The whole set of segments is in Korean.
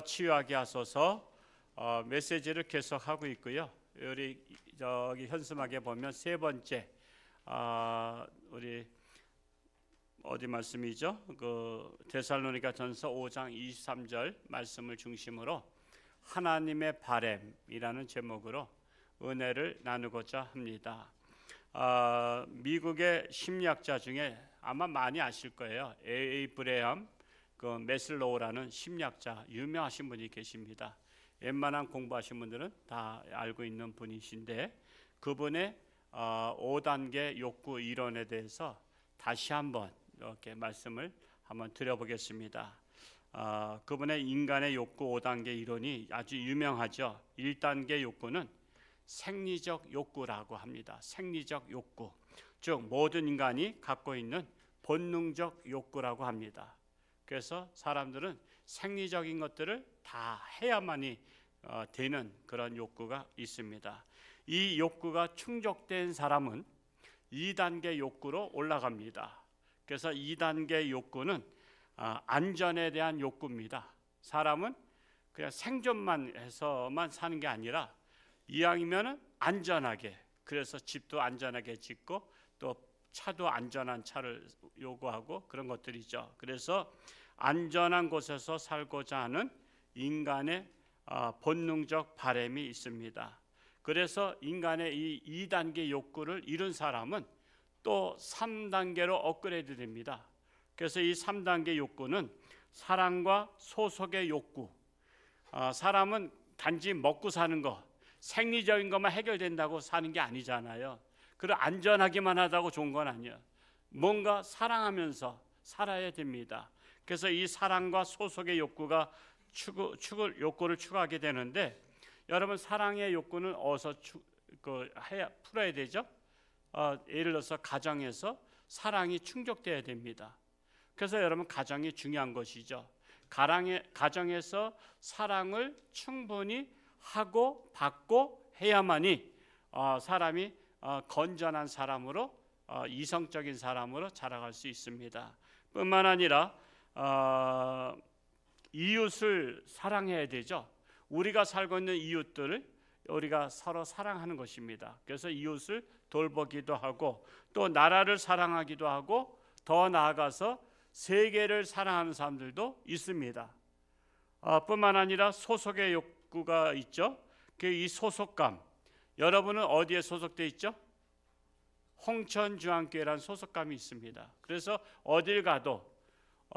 치유하게 하소서 메시지를 계속하고 있고요. 우리 저기 현수막에 보면 세 번째 우리 어디 말씀이죠? 그 데살로니가전서 5장 23절 말씀을 중심으로 하나님의 바램이라는 제목으로 은혜를 나누고자 합니다. 미국의 심리학자 중에 아마 많이 아실 거예요. 에이브레함 메슬로우라는 심리학자 유명하신 분이 계십니다. 웬만한 공부하신 분들은 다 알고 있는 분이신데 그분의 5단계 욕구 이론에 대해서 다시 한번 이렇게 말씀을 한번 드려보겠습니다. 그분의 인간의 욕구 5단계 이론이 아주 유명하죠. 1단계 욕구는 생리적 욕구라고 합니다. 생리적 욕구, 즉 모든 인간이 갖고 있는 본능적 욕구라고 합니다. 그래서 사람들은 생리적인 것들을 다 해야만이 되는 그런 욕구가 있습니다. 이 욕구가 충족된 사람은 2단계 욕구로 올라갑니다. 그래서 2단계 욕구는 안전에 대한 욕구입니다. 사람은 그냥 생존만 해서만 사는 게 아니라 이왕이면 안전하게, 그래서 집도 안전하게 짓고 또 차도 안전한 차를 요구하고 그런 것들이죠. 그래서 안전한 곳에서 살고자 하는 인간의 본능적 바람이 있습니다. 그래서 인간의 이 2단계 욕구를 이룬 사람은 또 3단계로 업그레이드 됩니다. 그래서 이 3단계 욕구는 사랑과 소속의 욕구. 사람은 단지 먹고 사는 거, 생리적인 것만 해결된다고 사는 게 아니잖아요. 그리고 안전하기만 하다고 좋은 건 아니에요. 뭔가 사랑하면서 살아야 됩니다. 그래서 이 사랑과 소속의 욕구가 욕구를 추구하게 되는데, 여러분 사랑의 욕구는 어디서 풀어야 되죠? 예를 들어서 가정에서 사랑이 충족돼야 됩니다. 그래서 여러분 가정이 중요한 것이죠. 가정에서 사랑을 충분히 하고 받고 해야만이 사람이 건전한 사람으로, 이성적인 사람으로 자라갈 수 있습니다. 뿐만 아니라 이웃을 사랑해야 되죠. 우리가 살고 있는 이웃들을 우리가 서로 사랑하는 것입니다. 그래서 이웃을 돌보기도 하고 또 나라를 사랑하기도 하고 더 나아가서 세계를 사랑하는 사람들도 있습니다. 뿐만 아니라 소속의 욕구가 있죠. 이 소속감, 여러분은 어디에 소속돼 있죠? 홍천중앙교회라는 소속감이 있습니다. 그래서 어딜 가도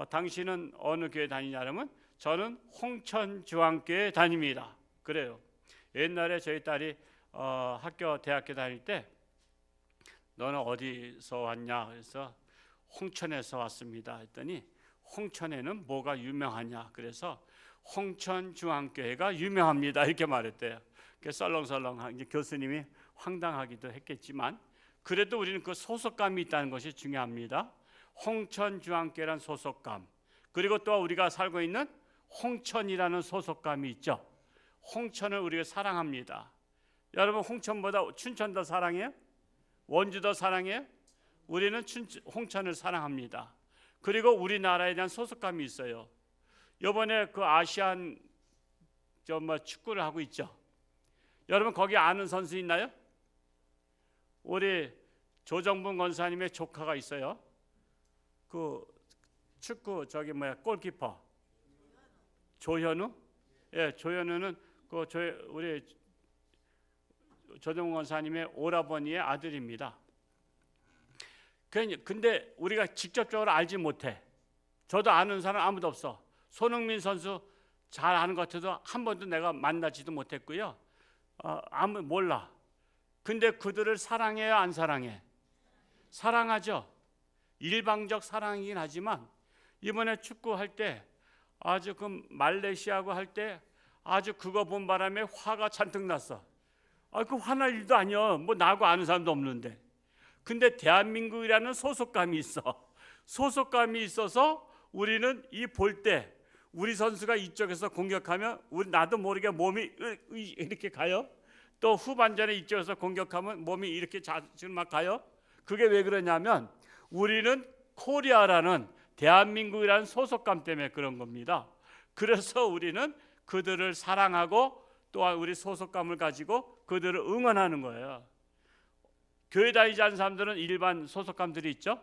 당신은 어느 교회 다니냐면 저는 홍천중앙교회 다닙니다. 그래요. 옛날에 저희 딸이 대학교 다닐 때 너는 어디서 왔냐 그래서 홍천에서 왔습니다 했더니 홍천에는 뭐가 유명하냐 그래서 홍천중앙교회가 유명합니다 이렇게 말했대요. 썰렁썰렁 이제 교수님이 황당하기도 했겠지만 그래도 우리는 그 소속감이 있다는 것이 중요합니다. 홍천중앙교회라는 소속감, 그리고 또 우리가 살고 있는 홍천이라는 소속감이 있죠. 홍천을 우리가 사랑합니다. 여러분 홍천보다 춘천 더 사랑해요? 원주 더 사랑해요? 우리는 홍천을 사랑합니다. 그리고 우리나라에 대한 소속감이 있어요. 이번에 그 아시안 축구를 하고 있죠. 여러분 거기 아는 선수 있나요? 우리 조정분 권사님의 조카가 있어요. 그 축구 골키퍼 조현우. 예, 조현우는 우리 조정분 권사님의 오라버니의 아들입니다. 근데 우리가 직접적으로 알지 못해. 저도 아는 사람 아무도 없어. 손흥민 선수 잘 아는 것 같아도 한 번도 내가 만나지도 못했고요. 아무 몰라. 근데 그들을 사랑해요, 안 사랑해? 사랑하죠. 일방적 사랑이긴 하지만 이번에 축구할 때 아주 그 말레이시아하고 할 때 아주 그거 본 바람에 화가 잔뜩 났어. 그 화날 일도 아니야. 뭐 나하고 아는 사람도 없는데. 근데 대한민국이라는 소속감이 있어. 소속감이 있어서 우리는 이 볼 때 우리 선수가 이쪽에서 공격하면 나도 모르게 몸이 이렇게 가요. 또 후반전에 이쪽에서 공격하면 몸이 이렇게 지금 막 가요. 그게 왜 그러냐면 우리는 코리아라는 대한민국이라는 소속감 때문에 그런 겁니다. 그래서 우리는 그들을 사랑하고 또한 우리 소속감을 가지고 그들을 응원하는 거예요. 교회 다니지 않는 사람들은 일반 소속감들이 있죠.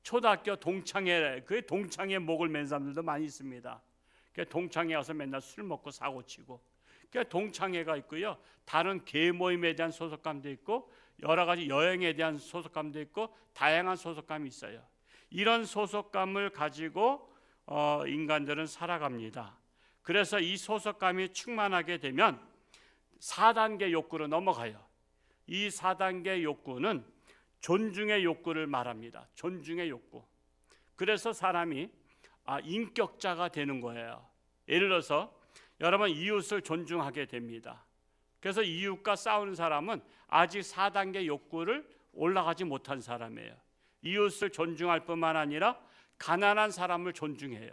초등학교 동창회, 그 동창회 목을 맨 사람들도 많이 있습니다. 동창회 와서 맨날 술 먹고 사고 치고, 동창회가 있고요. 다른 계 모임에 대한 소속감도 있고, 여러 가지 여행에 대한 소속감도 있고, 다양한 소속감이 있어요. 이런 소속감을 가지고 인간들은 살아갑니다. 그래서 이 소속감이 충만하게 되면 4단계 욕구로 넘어가요. 이 4단계 욕구는 존중의 욕구를 말합니다. 존중의 욕구. 그래서 사람이 인격자가 되는 거예요. 예를 들어서 여러분 이웃을 존중하게 됩니다. 그래서 이웃과 싸우는 사람은 아직 4단계 욕구를 올라가지 못한 사람이에요. 이웃을 존중할 뿐만 아니라 가난한 사람을 존중해요.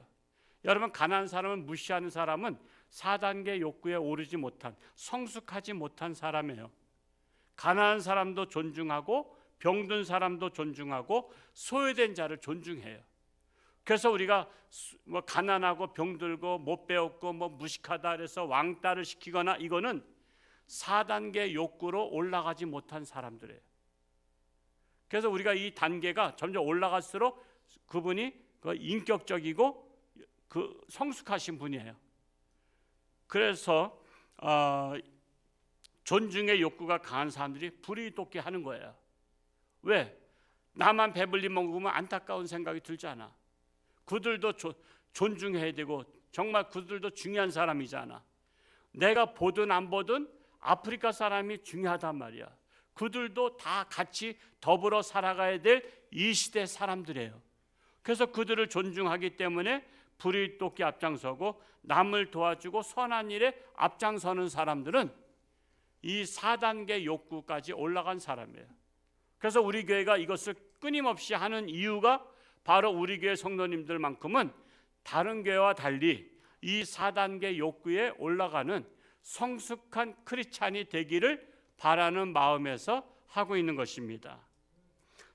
여러분 가난한 사람을 무시하는 사람은 4단계 욕구에 오르지 못한, 성숙하지 못한 사람이에요. 가난한 사람도 존중하고 병든 사람도 존중하고 소외된 자를 존중해요. 그래서 우리가 뭐 가난하고 병들고 못 배웠고 뭐 무식하다 그래서 왕따를 시키거나, 이거는 4단계 욕구로 올라가지 못한 사람들이에요. 그래서 우리가 이 단계가 점점 올라갈수록 그분이 인격적이고 성숙하신 분이에요. 그래서 존중의 욕구가 강한 사람들이 불이 돋게 하는 거예요. 왜? 나만 배불리 먹으면 안타까운 생각이 들지 않아. 그들도 존중해야 되고 정말 그들도 중요한 사람이잖아. 내가 보든 안 보든 아프리카 사람이 중요하단 말이야. 그들도 다 같이 더불어 살아가야 될 이 시대 사람들이에요. 그래서 그들을 존중하기 때문에 불이 돋게 앞장서고 남을 도와주고 선한 일에 앞장서는 사람들은 이 4단계 욕구까지 올라간 사람이에요. 그래서 우리 교회가 이것을 끊임없이 하는 이유가 바로 우리 교회 성도님들만큼은 다른 교회와 달리 이 4단계 욕구에 올라가는 성숙한 크리스찬이 되기를 바라는 마음에서 하고 있는 것입니다.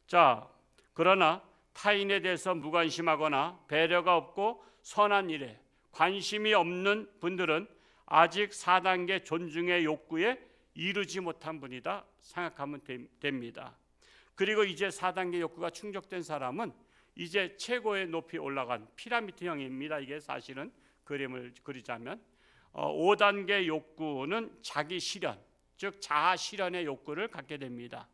자, 그러나 타인에 대해서 무관심하거나 배려가 없고 선한 일에 관심이 없는 분들은 아직 4단계 존중의 욕구에 이르지 못한 분이다 생각하면 됩니다. 그리고 이제 4단계 욕구가 충족된 사람은 이제 최고의 높이 올라간 피라미드형입니다. 이게 사실은 그림을 그리자면 5단계 욕구는 자기 실현, 즉 자아 실현의 욕구를 갖게 됩니다.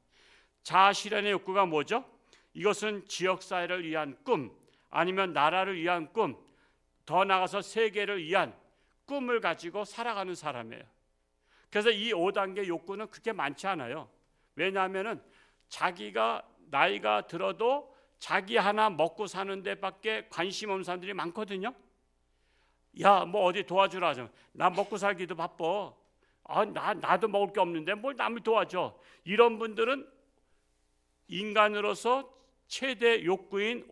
자아 실현의 욕구가 뭐죠? 이것은 지역사회를 위한 꿈, 아니면 나라를 위한 꿈, 더 나아가서 세계를 위한 꿈을 가지고 살아가는 사람이에요. 그래서 이 5단계 욕구는 그렇게 많지 않아요. 왜냐하면 자기가 나이가 들어도 자기 하나 먹고 사는 데밖에 관심 없는 사람들이 많거든요. 야, 뭐 어디 도와주라 하죠. 나 먹고 살기도 바빠. 나도 먹을 게 없는데 뭘 남을 도와줘. 이런 분들은 인간으로서 최대 욕구인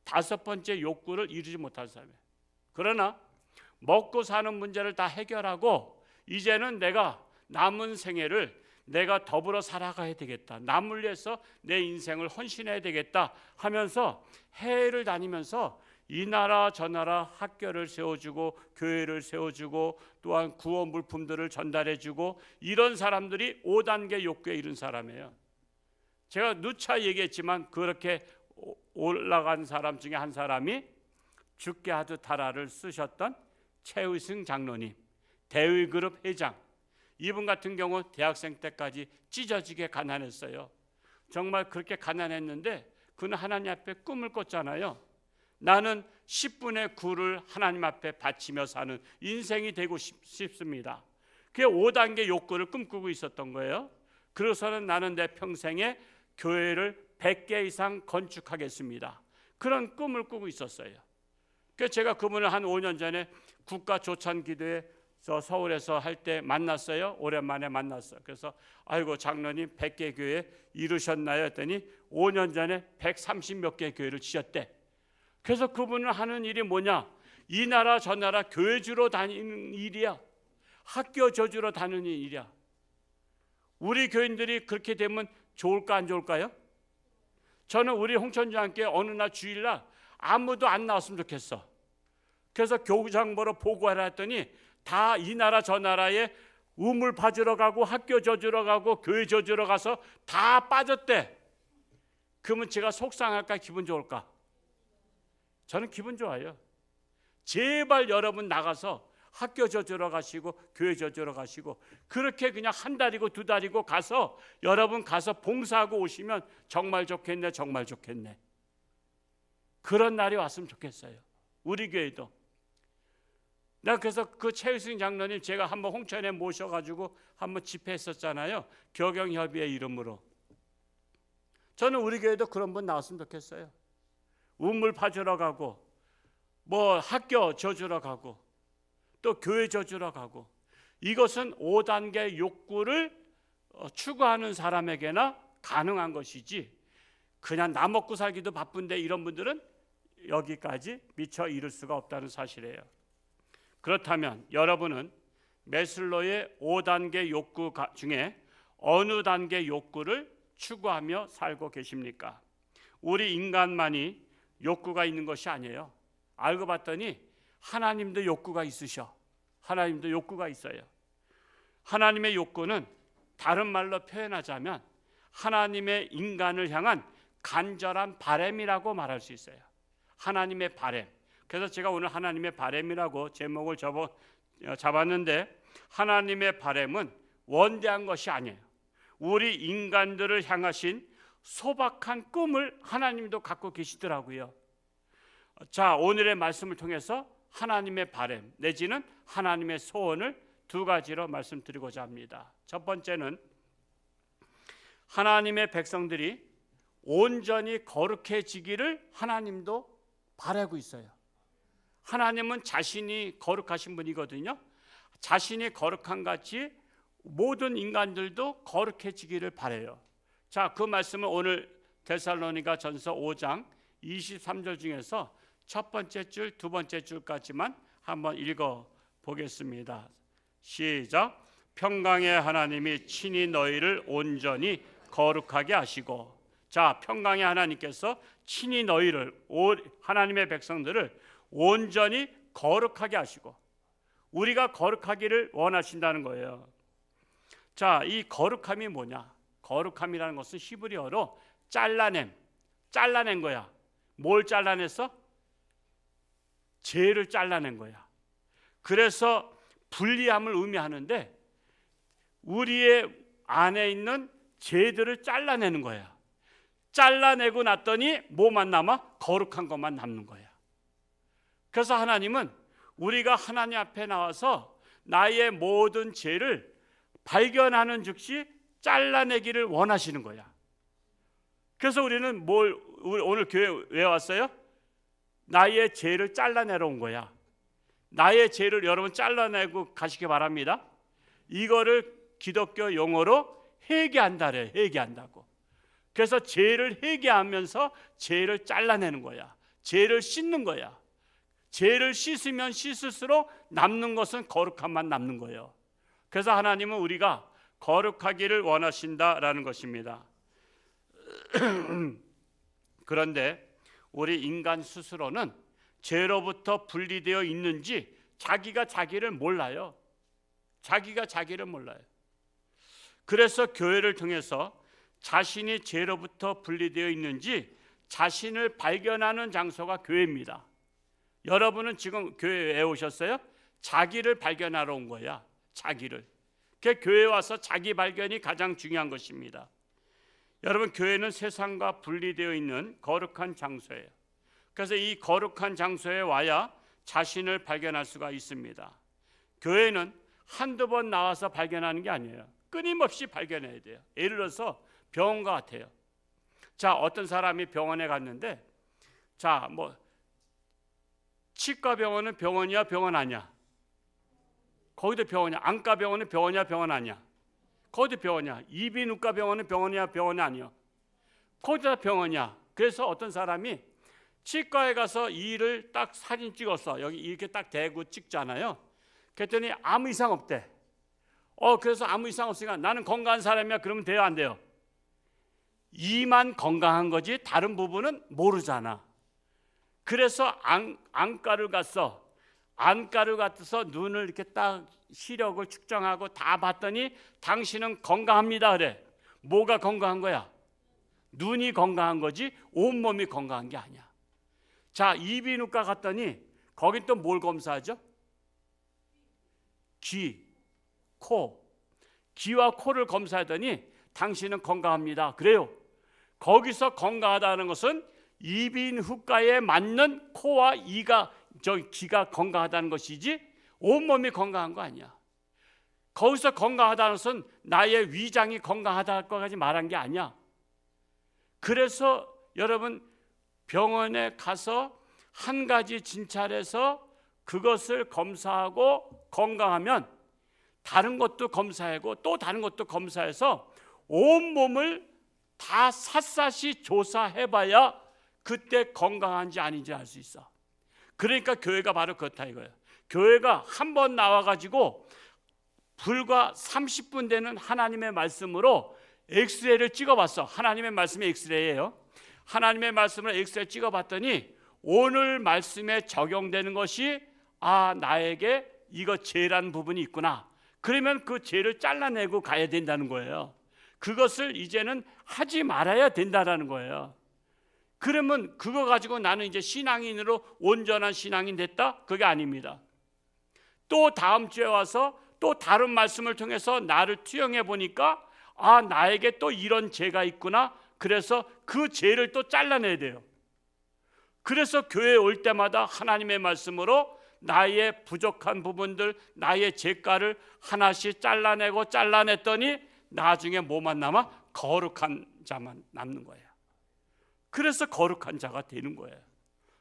5번째 욕구를 이루지 못한 사람이에요. 그러나 먹고 사는 문제를 다 해결하고 이제는 내가 남은 생애를 내가 더불어 살아가야 되겠다, 남을 위해서 내 인생을 헌신해야 되겠다 하면서 해외를 다니면서 이 나라 저 나라 학교를 세워주고 교회를 세워주고 또한 구호 물품들을 전달해주고, 이런 사람들이 5단계 욕구에 이른 사람이에요. 제가 누차 얘기했지만 그렇게 올라간 사람 중에 한 사람이 죽게 하듯 하라를 쓰셨던 최의승 장로님, 대의그룹 회장. 이분 같은 경우 대학생 때까지 찢어지게 가난했어요. 정말 그렇게 가난했는데 그는 하나님 앞에 꿈을 꿨잖아요. 나는 10분의 9를 하나님 앞에 바치며 사는 인생이 되고 싶습니다. 그게 5단계 욕구를 꿈꾸고 있었던 거예요. 그래서는 나는 내 평생에 교회를 100개 이상 건축하겠습니다. 그런 꿈을 꾸고 있었어요. 그래서 제가 그분을 한 5년 전에 국가 조찬 기도회 서울에서 할 때 만났어요. 오랜만에 만났어요. 그래서 아이고 장로님 100개 교회 이루셨나요? 했더니 5년 전에 130 몇 개 교회를 지었대. 그래서 그분은 하는 일이 뭐냐? 이 나라 저 나라 교회 주로 다니는 일이야. 학교 저주로 다니는 일이야. 우리 교인들이 그렇게 되면 좋을까 안 좋을까요? 저는 우리 홍천주한께 어느 날 주일날 아무도 안 나왔으면 좋겠어. 그래서 교구장보러 보고하라 했더니 다 이 나라 저 나라에 우물 파주러 가고 학교 져주러 가고 교회 져주러 가서 다 빠졌대. 그러면 제가 속상할까 기분 좋을까? 저는 기분 좋아요. 제발 여러분 나가서 학교 져주러 가시고 교회 져주러 가시고 그렇게 그냥 한 달이고 두 달이고 가서 여러분 가서 봉사하고 오시면 정말 좋겠네, 정말 좋겠네. 그런 날이 왔으면 좋겠어요. 우리 교회도. 나 그래서 그 최유승 장로님 제가 한번 홍천에 모셔가지고 한번 집회했었잖아요. 교경협의회 이름으로. 저는 우리 교회도 그런 분 나왔으면 좋겠어요. 우물 파주러 가고 뭐 학교 져주러 가고 또 교회 져주러 가고. 이것은 5단계 욕구를 추구하는 사람에게나 가능한 것이지 그냥 나 먹고 살기도 바쁜데 이런 분들은 여기까지 미처 이룰 수가 없다는 사실이에요. 그렇다면 여러분은 매슬로의 5단계 욕구 중에 어느 단계 욕구를 추구하며 살고 계십니까? 우리 인간만이 욕구가 있는 것이 아니에요. 알고 봤더니 하나님도 욕구가 있으셔. 하나님도 욕구가 있어요. 하나님의 욕구는 다른 말로 표현하자면 하나님의 인간을 향한 간절한 바램이라고 말할 수 있어요. 하나님의 바램. 그래서 제가 오늘 하나님의 바램이라고 제목을 잡았는데 하나님의 바램은 원대한 것이 아니에요. 우리 인간들을 향하신 소박한 꿈을 하나님도 갖고 계시더라고요. 자, 오늘의 말씀을 통해서 하나님의 바램 내지는 하나님의 소원을 두 가지로 말씀드리고자 합니다. 첫 번째는 하나님의 백성들이 온전히 거룩해지기를 하나님도 바라고 있어요. 하나님은 자신이 거룩하신 분이거든요. 자신이 거룩한 같이 모든 인간들도 거룩해지기를 바라요. 자, 그 말씀은 오늘 데살로니가 전서 5장 23절 중에서 첫 번째 줄, 두 번째 줄까지만 한번 읽어 보겠습니다. 시작. 평강의 하나님이 친히 너희를 온전히 거룩하게 하시고. 자, 평강의 하나님께서 친히 너희를, 하나님의 백성들을 온전히 거룩하게 하시고 우리가 거룩하기를 원하신다는 거예요. 자, 이 거룩함이 뭐냐? 거룩함이라는 것은 히브리어로 잘라낸 거야. 뭘 잘라냈어? 죄를 잘라낸 거야. 그래서 분리함을 의미하는데 우리의 안에 있는 죄들을 잘라내는 거야. 잘라내고 났더니 뭐만 남아? 거룩한 것만 남는 거야. 그래서 하나님은 우리가 하나님 앞에 나와서 나의 모든 죄를 발견하는 즉시 잘라내기를 원하시는 거야. 그래서 우리는 오늘 교회 왜 왔어요? 나의 죄를 잘라내러 온 거야. 나의 죄를 여러분 잘라내고 가시기 바랍니다. 이거를 기독교 용어로 회개한다래. 회개한다고. 그래서 죄를 회개하면서 죄를 잘라내는 거야. 죄를 씻는 거야. 죄를 씻으면 씻을수록 남는 것은 거룩함만 남는 거예요. 그래서 하나님은 우리가 거룩하기를 원하신다라는 것입니다. 그런데 우리 인간 스스로는 죄로부터 분리되어 있는지 자기가 자기를 몰라요. 자기가 자기를 몰라요. 그래서 교회를 통해서 자신이 죄로부터 분리되어 있는지 자신을 발견하는 장소가 교회입니다. 여러분은 지금 교회에 왜 오셨어요? 자기를 발견하러 온 거야. 자기를. 그 교회에 와서 자기 발견이 가장 중요한 것입니다. 여러분, 교회는 세상과 분리되어 있는 거룩한 장소예요. 그래서 이 거룩한 장소에 와야 자신을 발견할 수가 있습니다. 교회는 한두 번 나와서 발견하는 게 아니에요. 끊임없이 발견해야 돼요. 예를 들어서 병원과 같아요. 자, 어떤 사람이 병원에 갔는데 자, 치과 병원은 병원이야, 병원 아니야? 거기도 병원이야. 안과 병원은 병원이야, 병원 아니야? 거기도 병원이야. 이비인후과 병원은 병원이야, 병원 아니야? 거기도 다 병원이야. 그래서 어떤 사람이 치과에 가서 이를 딱 사진 찍었어. 여기 이렇게 딱 대고 찍잖아요. 그랬더니 아무 이상 없대. 그래서 아무 이상 없으니까 나는 건강한 사람이야. 그러면 돼요, 안 돼요? 이만 건강한 거지 다른 부분은 모르잖아. 그래서 안과를 갔어. 안가루 같아서 눈을 이렇게 딱 시력을 측정하고 다 봤더니 당신은 건강합니다 그래. 뭐가 건강한 거야? 눈이 건강한 거지 온몸이 건강한 게 아니야. 자, 이비인후과 갔더니 거긴 또 뭘 검사하죠? 귀, 코. 귀와 코를 검사하더니 당신은 건강합니다 그래요. 거기서 건강하다는 것은 이비인후과에 맞는 코와 귀가 건강하다는 것이지 온몸이 건강한 거 아니야. 거기서 건강하다는 것은 나의 위장이 건강하다고까지 말한 게 아니야. 그래서 여러분 병원에 가서 한 가지 진찰해서 그것을 검사하고 건강하면 다른 것도 검사하고 또 다른 것도 검사해서 온몸을 다 샅샅이 조사해봐야 그때 건강한지 아닌지 알 수 있어. 그러니까 교회가 바로 그렇다 이거예요. 교회가 한 번 나와가지고 불과 30분 되는 하나님의 말씀으로 엑스레이를 찍어봤어. 하나님의 말씀이 엑스레이예요. 하나님의 말씀을 엑스레이 찍어봤더니 오늘 말씀에 적용되는 것이 나에게 이거 죄라는 부분이 있구나. 그러면 그 죄를 잘라내고 가야 된다는 거예요. 그것을 이제는 하지 말아야 된다는 거예요. 그러면 그거 가지고 나는 이제 신앙인으로 온전한 신앙인 됐다? 그게 아닙니다. 또 다음 주에 와서 또 다른 말씀을 통해서 나를 투영해 보니까 나에게 또 이런 죄가 있구나. 그래서 그 죄를 또 잘라내야 돼요. 그래서 교회에 올 때마다 하나님의 말씀으로 나의 부족한 부분들, 나의 죄가를 하나씩 잘라냈더니 나중에 뭐만 남아? 거룩한 자만 남는 거예요. 그래서 거룩한 자가 되는 거예요.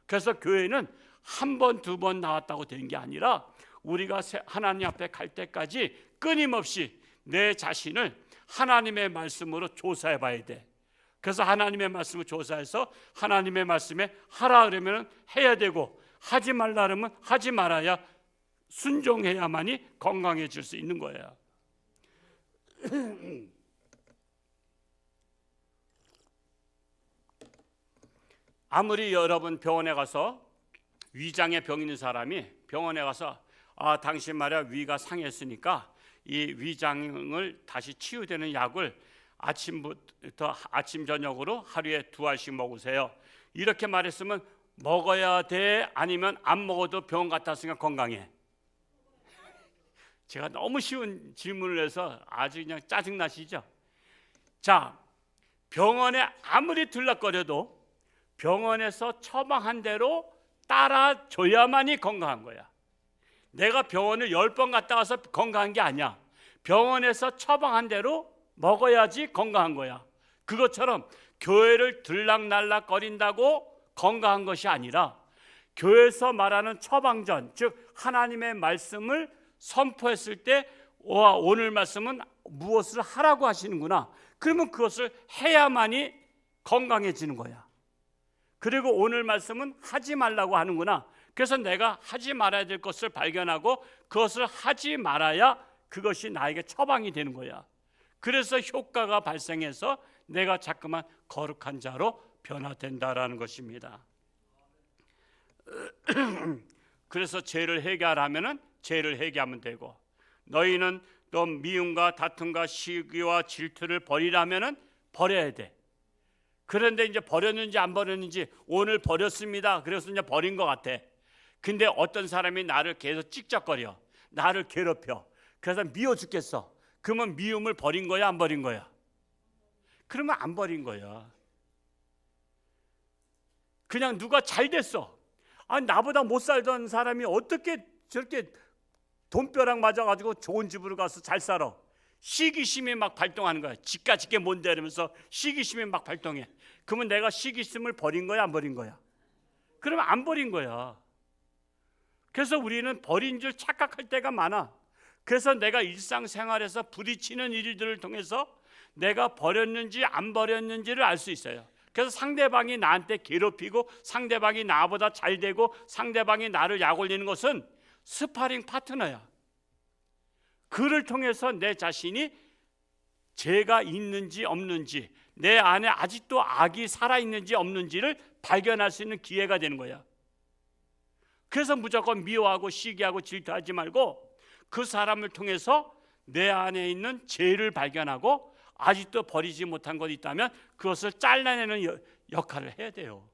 그래서 교회는 한 번, 두 번 나왔다고 되는 게 아니라 우리가 하나님 앞에 갈 때까지 끊임없이 내 자신을 하나님의 말씀으로 조사해 봐야 돼. 그래서 하나님의 말씀을 조사해서 하나님의 말씀에 하라 그러면 해야 되고 하지 말라 그러면 하지 말아야 순종해야만이 건강해질 수 있는 거예요. 아무리 여러분 병원에 가서 위장에 병 있는 사람이 병원에 가서 당신 말이야 위가 상했으니까 이 위장을 다시 치유되는 약을 아침부터 아침 저녁으로 하루에 2알씩 먹으세요. 이렇게 말했으면 먹어야 돼 아니면 안 먹어도 병원 갔다 왔으니까 건강해? 제가 너무 쉬운 질문을 해서 아주 그냥 짜증나시죠? 자, 병원에 아무리 들락거려도 병원에서 처방한 대로 따라줘야만이 건강한 거야. 내가 병원을 10번 갔다 와서 건강한 게 아니야. 병원에서 처방한 대로 먹어야지 건강한 거야. 그것처럼 교회를 들락날락거린다고 건강한 것이 아니라 교회에서 말하는 처방전, 즉 하나님의 말씀을 선포했을 때 오늘 말씀은 무엇을 하라고 하시는구나. 그러면 그것을 해야만이 건강해지는 거야. 그리고 오늘 말씀은 하지 말라고 하는구나. 그래서 내가 하지 말아야 될 것을 발견하고 그것을 하지 말아야 그것이 나에게 처방이 되는 거야. 그래서 효과가 발생해서 내가 자꾸만 거룩한 자로 변화된다라는 것입니다. 그래서 죄를 해결하면은 죄를 해결하면 되고, 너희는 또 미움과 다툼과 시기와 질투를 버리라면은 버려야 돼. 그런데 이제 버렸는지 안 버렸는지 오늘 버렸습니다. 그래서 이제 버린 것 같아. 근데 어떤 사람이 나를 계속 찍적거려, 나를 괴롭혀. 그래서 미워 죽겠어. 그러면 미움을 버린 거야, 안 버린 거야? 그러면 안 버린 거야. 그냥 누가 잘 됐어. 나보다 못 살던 사람이 어떻게 저렇게 돈벼락 맞아가지고 좋은 집으로 가서 잘 살아. 시기심이 막 발동하는 거야. 지가 지게 뭔데 이러면서 시기심이 막 발동해. 그러면 내가 시기심을 버린 거야, 안 버린 거야? 그러면 안 버린 거야. 그래서 우리는 버린 줄 착각할 때가 많아. 그래서 내가 일상생활에서 부딪히는 일들을 통해서 내가 버렸는지 안 버렸는지를 알 수 있어요. 그래서 상대방이 나한테 괴롭히고 상대방이 나보다 잘 되고 상대방이 나를 약 올리는 것은 스파링 파트너야. 그를 통해서 내 자신이 죄가 있는지 없는지, 내 안에 아직도 악이 살아있는지 없는지를 발견할 수 있는 기회가 되는 거야. 그래서 무조건 미워하고 시기하고 질투하지 말고 그 사람을 통해서 내 안에 있는 죄를 발견하고 아직도 버리지 못한 것이 있다면 그것을 잘라내는 역할을 해야 돼요.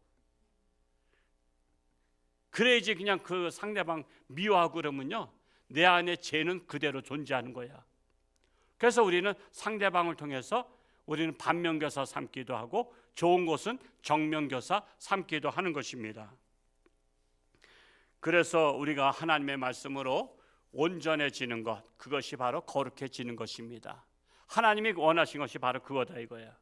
그래야지 그냥 그 상대방 미워하고 그러면요, 내 안에 죄는 그대로 존재하는 거야. 그래서 우리는 상대방을 통해서 우리는 반면교사 삼기도 하고 좋은 것은 정면교사 삼기도 하는 것입니다. 그래서 우리가 하나님의 말씀으로 온전해지는 것, 그것이 바로 거룩해지는 것입니다. 하나님이 원하신 것이 바로 그거다 이거야.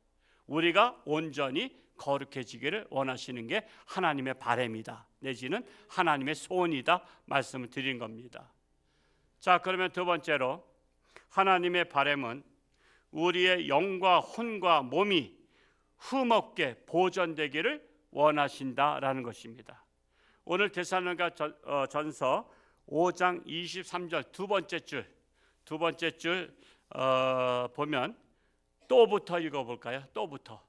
우리가 온전히 거룩해지기를 원하시는 게 하나님의 바람이다, 내지는 하나님의 소원이다 말씀을 드린 겁니다. 자, 그러면 두 번째로 하나님의 바람은 우리의 영과 혼과 몸이 흠없게 보존되기를 원하신다라는 것입니다. 오늘 데살로니가 전서 5장 23절 두 번째 줄 보면 또부터 읽어볼까요? 또부터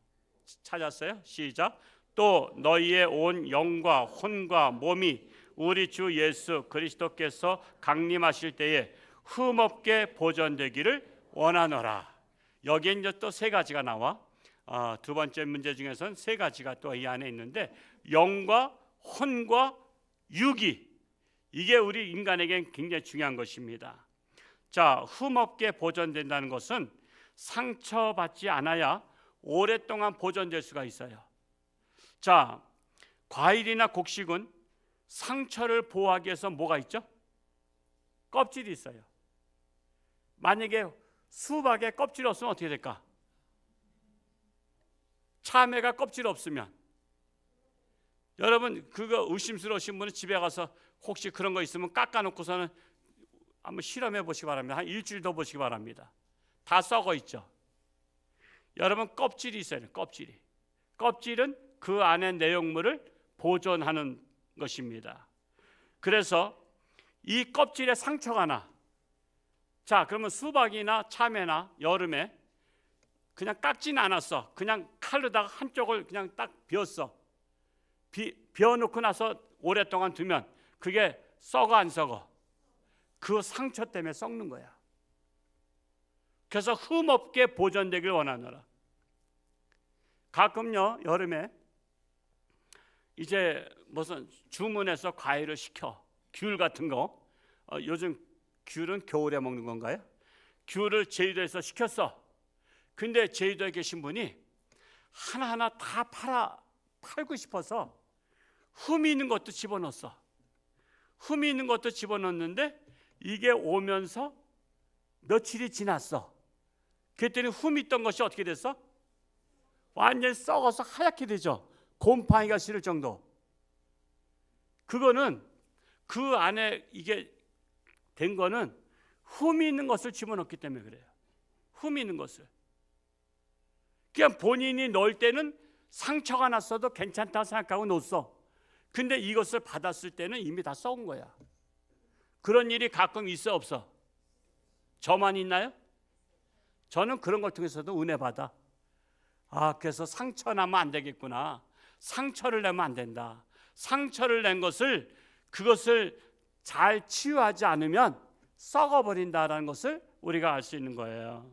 찾았어요? 시작. 또 너희의 온 영과 혼과 몸이 우리 주 예수 그리스도께서 강림하실 때에 흠없게 보존되기를 원하노라. 여기에 이제 또 세 가지가 나와. 두 번째 문제 중에서는 세 가지가 또 이 안에 있는데, 영과 혼과 육이, 이게 우리 인간에겐 굉장히 중요한 것입니다. 자, 흠없게 보존된다는 것은 상처받지 않아야 오랫동안 보존될 수가 있어요. 자, 과일이나 곡식은 상처를 보호하기 위해서 뭐가 있죠? 껍질이 있어요. 만약에 수박에 껍질이 없으면 어떻게 될까? 참외가 껍질 없으면, 여러분 그거 의심스러우신 분은 집에 가서 혹시 그런 거 있으면 깎아놓고서는 한번 실험해 보시기 바랍니다. 한 일주일 더 보시기 바랍니다. 다 썩어 있죠. 여러분 껍질이 있어요. 껍질은 그 안에 내용물을 보존하는 것입니다. 그래서 이 껍질에 상처가 나. 자, 그러면 수박이나 참외나 여름에 그냥 깎지는 않았어. 그냥 칼로다가 한쪽을 그냥 딱 비웠어. 비워놓고 나서 오랫동안 두면 그게 썩어 안 썩어? 그 상처 때문에 썩는 거야. 그래서 흠없게 보존되길 원하노라. 가끔요, 여름에 이제 무슨 주문해서 과일을 시켜, 귤 같은 거, 요즘 귤은 겨울에 먹는 건가요? 귤을 제주도에서 시켰어. 근데 제주도에 계신 분이 하나하나 다 팔고 싶어서 흠이 있는 것도 집어넣었어. 흠이 있는 것도 집어넣었는데 이게 오면서 며칠이 지났어. 그랬더니 흠이 있던 것이 어떻게 됐어? 완전히 썩어서 하얗게 되죠. 곰팡이가 실을 정도. 그거는 그 안에 이게 된 거는 흠이 있는 것을 집어넣기 때문에 그래요. 흠이 있는 것을. 그냥 본인이 넣을 때는 상처가 났어도 괜찮다 생각하고 넣었어. 근데 이것을 받았을 때는 이미 다 썩은 거야. 그런 일이 가끔 있어 없어? 저만 있나요? 저는 그런 걸 통해서도 은혜 받아. 그래서 상처 나면 안 되겠구나. 상처를 내면 안 된다. 상처를 낸 것을, 그것을 잘 치유하지 않으면 썩어버린다라는 것을 우리가 알 수 있는 거예요.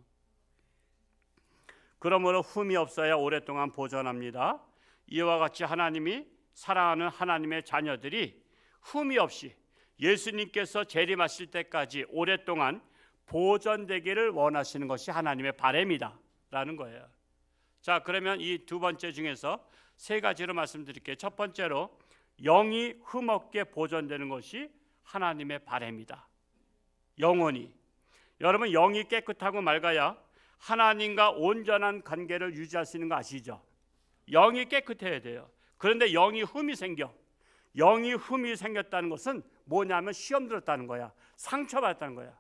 그러므로 흠이 없어야 오랫동안 보존합니다. 이와 같이 하나님이 사랑하는 하나님의 자녀들이 흠이 없이 예수님께서 재림하실 때까지 오랫동안 보존되기를 원하시는 것이 하나님의 바람이다 라는 거예요. 자, 그러면 이 두 번째 중에서 세 가지로 말씀드릴게요. 첫 번째로, 영이 흠없게 보존되는 것이 하나님의 바람이다. 영원히. 여러분, 영이 깨끗하고 맑아야 하나님과 온전한 관계를 유지할 수 있는 거 아시죠? 영이 깨끗해야 돼요. 그런데 영이 흠이 생겨. 영이 흠이 생겼다는 것은 뭐냐면 시험 들었다는 거야. 상처받았다는 거야.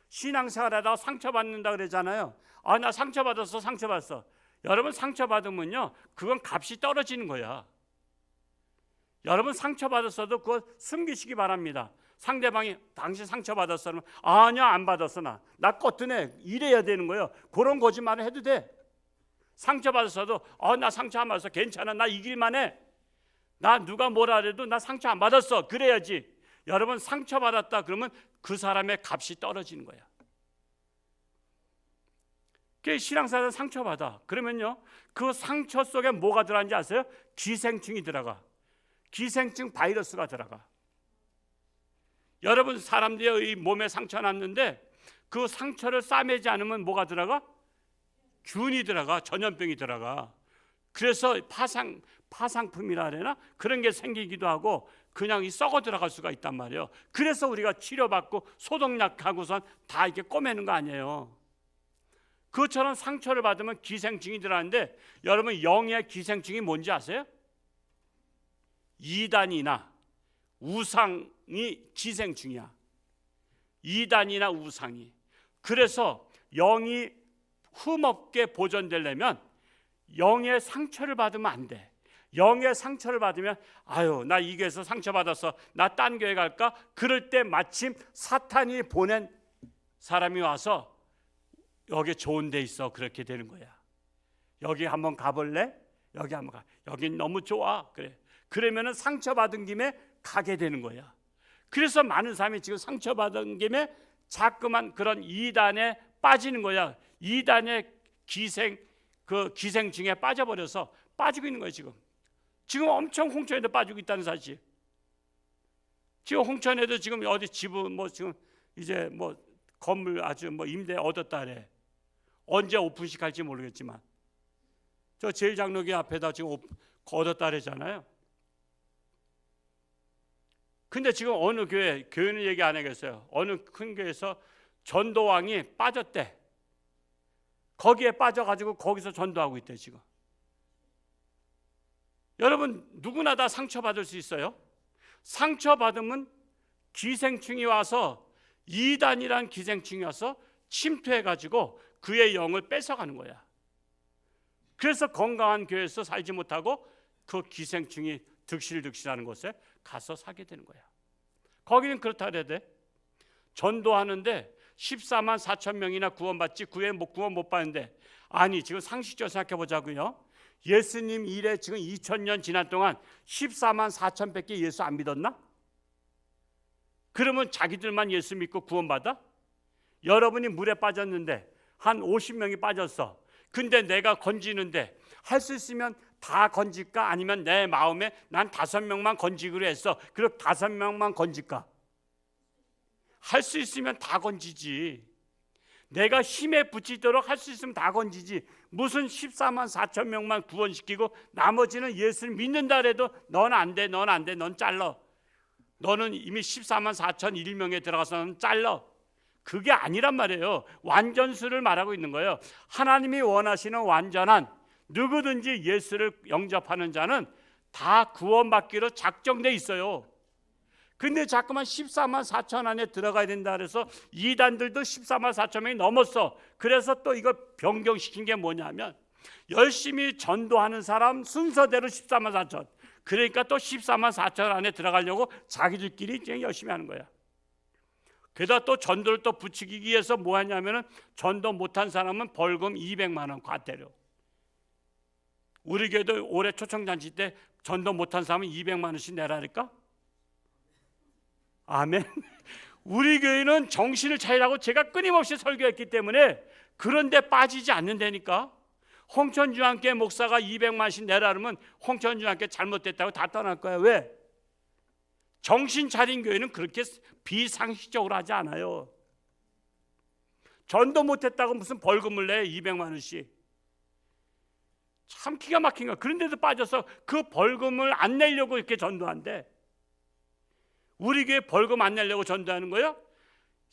신앙생활하다가 상처받는다 그러잖아요. 나 상처받았어. 여러분, 상처받으면요, 그건 값이 떨어지는 거야. 여러분, 상처받았어도 그거 숨기시기 바랍니다. 상대방이 당신 상처받았어 그러면 아니야, 안 받았어. 나 껐더네, 이래야 되는 거예요. 그런 거짓말을 해도 돼. 상처받았어도 나 상처 안 받았어, 괜찮아, 나 이길만 해. 나 누가 뭐라 해도 나 상처 안 받았어. 그래야지. 여러분 상처받았다 그러면 그 사람의 값이 떨어지는 거야. 신앙생활 상처받아. 그러면요, 그 상처 속에 뭐가 들어가는지 아세요? 기생충이 들어가. 기생충 바이러스가 들어가. 여러분 사람들이 이 몸에 상처 났는데 그 상처를 싸매지 않으면 뭐가 들어가? 균이 들어가. 전염병이 들어가. 그래서 파상품이라 그러나 그런 게 생기기도 하고 그냥 썩어 들어갈 수가 있단 말이에요. 그래서 우리가 치료받고 소독약하고선 다 이렇게 꼬매는 거 아니에요. 그것처럼 상처를 받으면 기생충이 들어가는데 여러분 영의 기생충이 뭔지 아세요? 이단이나 우상이 기생충이야. 이단이나 우상이. 그래서 영이 흠없게 보존되려면 영의 상처를 받으면 안 돼. 영의 상처를 받으면 아유 나 이 교회에서 상처받았어. 나 딴 교회 갈까? 그럴 때 마침 사탄이 보낸 사람이 와서 여기 좋은 데 있어. 그렇게 되는 거야. 여기 한번 가볼래? 여기 한번 가. 여긴 너무 좋아. 그래. 그러면은 상처받은 김에 가게 되는 거야. 그래서 많은 사람이 지금 상처받은 김에 자꾸만 그런 이단에 빠지는 거야. 이단의 기생충에 빠져버려서 빠지고 있는 거예요. 지금 엄청 홍천에도 빠지고 있다는 사실. 지금 홍천에도 지금 어디 집은 뭐 지금 이제 뭐 건물 아주 뭐 임대 얻었다래. 언제 오픈식 할지 모르겠지만 저 제일장로교 앞에다 지금 얻었다래잖아요. 근데 지금 어느 교회는 얘기 안 하겠어요. 어느 큰 교회에서 전도왕이 빠졌대. 거기에 빠져가지고 거기서 전도하고 있대 지금. 여러분 누구나 다 상처받을 수 있어요. 상처받으면 기생충이 와서 이단이란 기생충이 와서 침투해가지고 그의 영을 뺏어가는 거야. 그래서 건강한 교회에서 살지 못하고 그 기생충이 득실득실하는 곳에 가서 사게 되는 거야. 거기는 그렇다 그래야 돼. 전도하는데 14만 4천 명이나 구원받지 구원 못 받는데 아니 지금 상식적으로 생각해 보자고요. 예수님 일에 지금 2000년 지난 동안 14만 4천 밖에 예수 안 믿었나? 그러면 자기들만 예수 믿고 구원받아? 여러분이 물에 빠졌는데 한 50명이 빠졌어. 근데 내가 건지는데 할 수 있으면 다 건질까? 아니면 내 마음에 난 5명만 건지기로 했어. 그럼 5명만 건질까? 할 수 있으면 다 건지지. 내가 힘에 붙이도록 할 수 있으면 다 건지지. 무슨 14만 4천 명만 구원시키고 나머지는 예수를 믿는다 해도 넌 안 돼, 넌 안 돼, 넌 잘라. 너는 이미 14만 4천 1명에 들어가서 넌 잘라. 그게 아니란 말이에요. 완전수를 말하고 있는 거예요. 하나님이 원하시는 완전한 누구든지 예수를 영접하는 자는 다 구원받기로 작정돼 있어요. 근데 자꾸만 14만 4천 안에 들어가야 된다 그래서 이단들도 14만 4천 명이 넘었어. 그래서 또 이걸 변경시킨 게 뭐냐면 열심히 전도하는 사람 순서대로 14만 4천. 그러니까 또 14만 4천 안에 들어가려고 자기들끼리 이제 열심히 하는 거야. 게다가 또 전도를 또 붙이기 위해서 뭐 하냐면은 전도 못한 사람은 벌금 200만 원 과태료. 우리 교회도 올해 초청잔치 때 전도 못한 사람은 200만 원씩 내라니까. 아멘. 우리 교회는 정신을 차리라고 제가 끊임없이 설교했기 때문에 그런데 빠지지 않는다니까. 홍천중앙교회 목사가 200만 원씩 내라 그러면 홍천중앙교회 잘못됐다고 다 떠날 거야. 왜? 정신 차린 교회는 그렇게 비상식적으로 하지 않아요. 전도 못했다고 무슨 벌금을 내 200만 원씩. 참 기가 막힌 거야. 그런데도 빠져서 그 벌금을 안 내려고 이렇게 전도한대. 우리 교회 벌금 안 내려고 전도하는 거예요?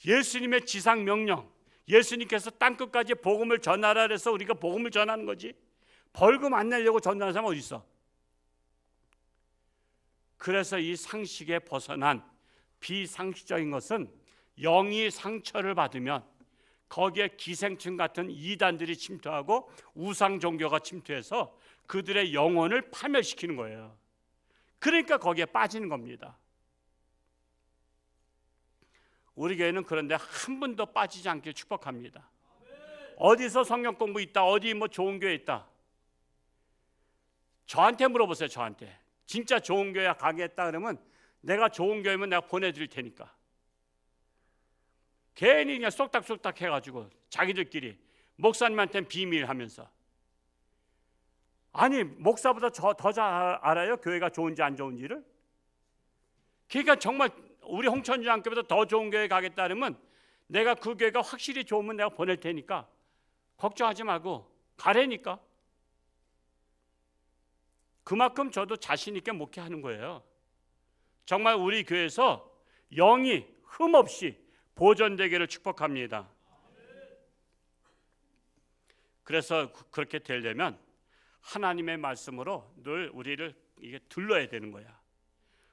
예수님의 지상 명령, 예수님께서 땅끝까지 복음을 전하라 그래서 우리가 복음을 전하는 거지. 벌금 안 내려고 전도하는 사람 어디 있어? 그래서 이 상식에 벗어난 비상식적인 것은 영이 상처를 받으면 거기에 기생충 같은 이단들이 침투하고 우상 종교가 침투해서 그들의 영혼을 파멸시키는 거예요. 그러니까 거기에 빠지는 겁니다. 우리 교회는 그런데 한 분도 빠지지 않길 축복합니다. 어디서 성경 공부 있다, 어디 뭐 좋은 교회 있다, 저한테 물어보세요. 저한테. 진짜 좋은 교회 가겠다 그러면 내가 좋은 교회면 내가 보내드릴 테니까. 괜히 그냥 쏙닥쏙닥 해가지고 자기들끼리 목사님한테는 비밀하면서. 아니 목사보다 더 잘 알아요? 교회가 좋은지 안 좋은지를? 그러니까 정말 우리 홍천주장교보다 더 좋은 교회 가겠다 그러면 내가 그 교회가 확실히 좋으면 내가 보낼 테니까 걱정하지 말고 가라니까. 그만큼 저도 자신 있게 목회하는 거예요. 정말 우리 교회에서 영이 흠없이 보존되기를 축복합니다. 그래서 그렇게 되려면 하나님의 말씀으로 늘 우리를 이게 둘러야 되는 거야.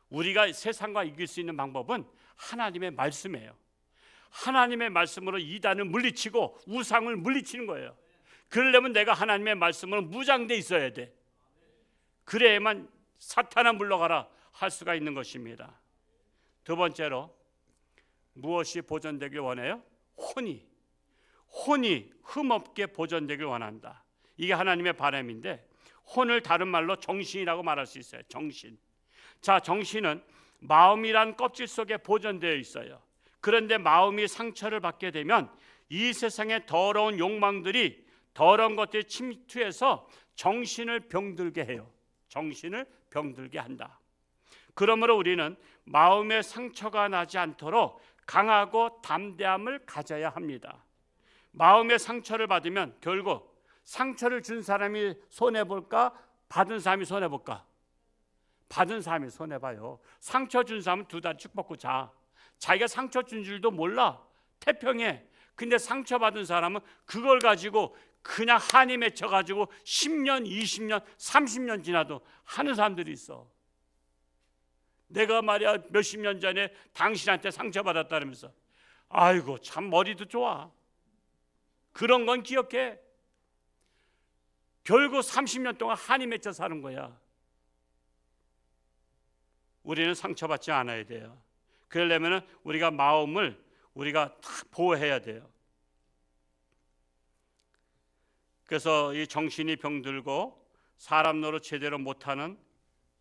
우리가 세상과 이길 수 있는 방법은 하나님의 말씀이에요. 하나님의 말씀으로 이단을 물리치고 우상을 물리치는 거예요. 그러려면 내가 하나님의 말씀으로 무장돼 있어야 돼. 그래야만 사탄아 물러가라 할 수가 있는 것입니다. 두 번째로 무엇이 보존되길 원해요? 혼이 흠없게 보존되길 원한다. 이게 하나님의 바람인데 혼을 다른 말로 정신이라고 말할 수 있어요. 정신. 자, 정신은 마음이란 껍질 속에 보존되어 있어요. 그런데 마음이 상처를 받게 되면 이 세상의 더러운 욕망들이 더러운 것들이 침투해서 정신을 병들게 해요. 정신을 병들게 한다. 그러므로 우리는 마음의 상처가 나지 않도록 강하고 담대함을 가져야 합니다. 마음의 상처를 받으면 결국 상처를 준 사람이 손해볼까? 받은 사람이 손해볼까? 받은 사람이 손해봐요. 상처 준 사람은 두 다리 쭉 뻗고 자. 자기가 상처 준 줄도 몰라. 태평해. 근데 상처받은 사람은 그걸 가지고 그냥 한이 맺혀가지고 10년, 20년, 30년 지나도 하는 사람들이 있어. 내가 말이야 몇십 년 전에 당신한테 상처받았다면서 아이고 참 머리도 좋아. 그런 건 기억해. 결국 30년 동안 한이 맺혀 사는 거야. 우리는 상처받지 않아야 돼요. 그러려면 우리가 마음을 우리가 다 보호해야 돼요. 그래서 이 정신이 병들고 사람 노릇 제대로 못하는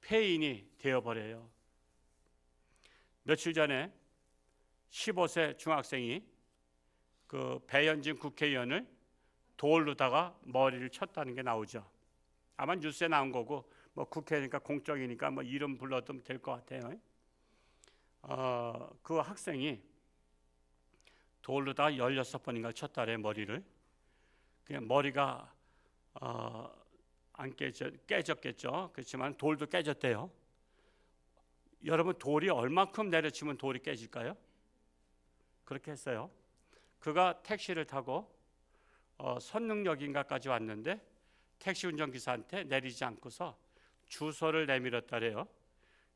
폐인이 되어버려요. 며칠 전에 15세 중학생이 그 배현진 국회의원을 돌로다가 머리를 쳤다는 게 나오죠. 아마 뉴스에 나온 거고 뭐 국회니까 공적이니까 뭐 이름 불러도 될 것 같아요. 그 학생이 돌로다가 16번인가 쳤다래 머리를. 그냥 머리가 안 깨졌겠죠. 그렇지만 돌도 깨졌대요. 여러분 돌이 얼마큼 내려치면 돌이 깨질까요? 그렇게 했어요. 그가 택시를 타고 선릉역인가까지 왔는데 택시 운전기사한테 내리지 않고서 주소를 내밀었다래요.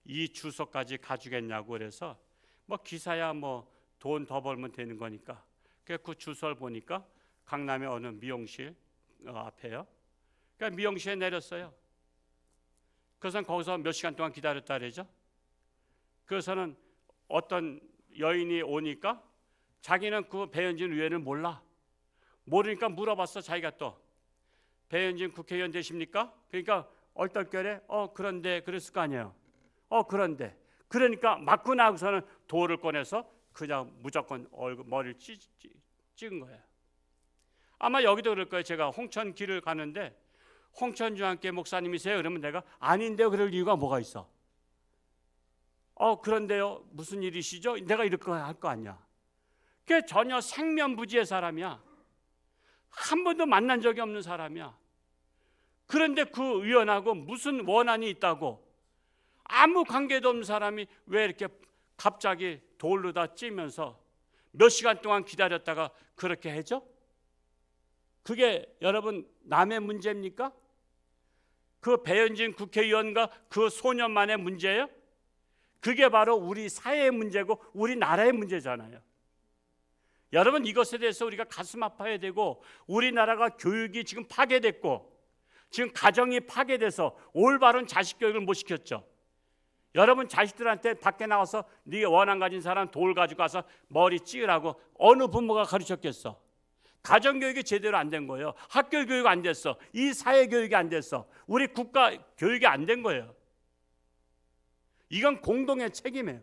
이 주소까지 가주겠냐고 그래서 뭐 기사야 뭐 돈 더 벌면 되는 거니까 그 주소를 보니까 강남의 어느 미용실 앞에요. 그러니까 미용실에 내렸어요. 그래서 거기서 몇 시간 동안 기다렸다 그러죠. 그래서는 어떤 여인이 오니까 자기는 그 배현진 의원을 몰라. 모르니까 물어봤어. 자기가 또 배현진 국회의원 되십니까? 그러니까 얼떨결에 그런데 그랬을 거 아니에요. 그런데 그러니까 맞고 나고서는 돌을 꺼내서 그냥 무조건 머리를 찍은 거예요. 아마 여기도 그럴 거예요. 제가 홍천 길을 가는데 홍천중앙교회 목사님이세요? 그러면 내가 아닌데요. 그럴 이유가 뭐가 있어? 그런데요. 무슨 일이시죠? 내가 이렇게 할 거 아니야. 그게 전혀 생면부지의 사람이야. 한 번도 만난 적이 없는 사람이야. 그런데 그 의원하고 무슨 원한이 있다고 아무 관계도 없는 사람이 왜 이렇게 갑자기 돌로다 찌면서 몇 시간 동안 기다렸다가 그렇게 해줘? 그게 여러분 남의 문제입니까? 그 배현진 국회의원과 그 소년만의 문제예요? 그게 바로 우리 사회의 문제고 우리나라의 문제잖아요. 여러분 이것에 대해서 우리가 가슴 아파야 되고 우리나라가 교육이 지금 파괴됐고 지금 가정이 파괴돼서 올바른 자식 교육을 못 시켰죠. 여러분 자식들한테 밖에 나와서 네가 원한 가진 사람 돌 가지고 와서 머리 찌으라고 어느 부모가 가르쳤겠어? 가정교육이 제대로 안 된 거예요. 학교 교육 안 됐어. 이 사회 교육이 안 됐어. 우리 국가 교육이 안 된 거예요. 이건 공동의 책임이에요.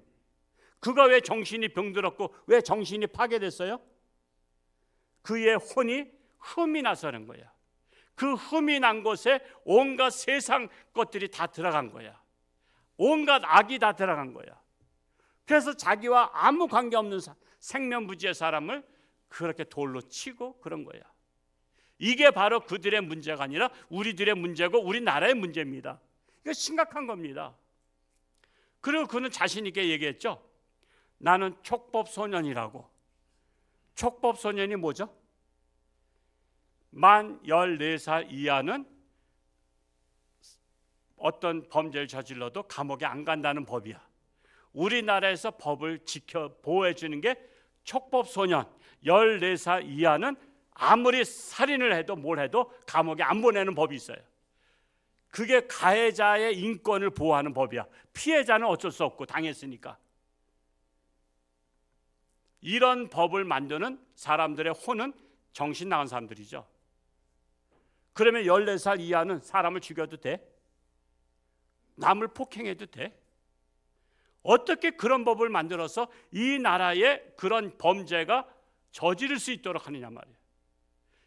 그가 왜 정신이 병들었고 왜 정신이 파괴됐어요? 그의 혼이 흠이 나서는 거야. 그 흠이 난 곳에 온갖 세상 것들이 다 들어간 거야. 온갖 악이 다 들어간 거야. 그래서 자기와 아무 관계없는 생면부지의 사람을 그렇게 돌로 치고 그런 거야. 이게 바로 그들의 문제가 아니라 우리들의 문제고 우리나라의 문제입니다. 이거 심각한 겁니다. 그리고 그는 자신 있게 얘기했죠. 나는 촉법소년이라고. 촉법소년이 뭐죠? 만 14살 이하는 어떤 범죄를 저질러도 감옥에 안 간다는 법이야. 우리나라에서 법을 지켜 보호해 주는 게 촉법소년. 14살 이하는 아무리 살인을 해도 뭘 해도 감옥에 안 보내는 법이 있어요. 그게 가해자의 인권을 보호하는 법이야. 피해자는 어쩔 수 없고 당했으니까. 이런 법을 만드는 사람들의 혼은 정신 나간 사람들이죠. 그러면 14살 이하는 사람을 죽여도 돼? 남을 폭행해도 돼? 어떻게 그런 법을 만들어서 이 나라에 그런 범죄가 저지를 수 있도록 하느냐 말이에요.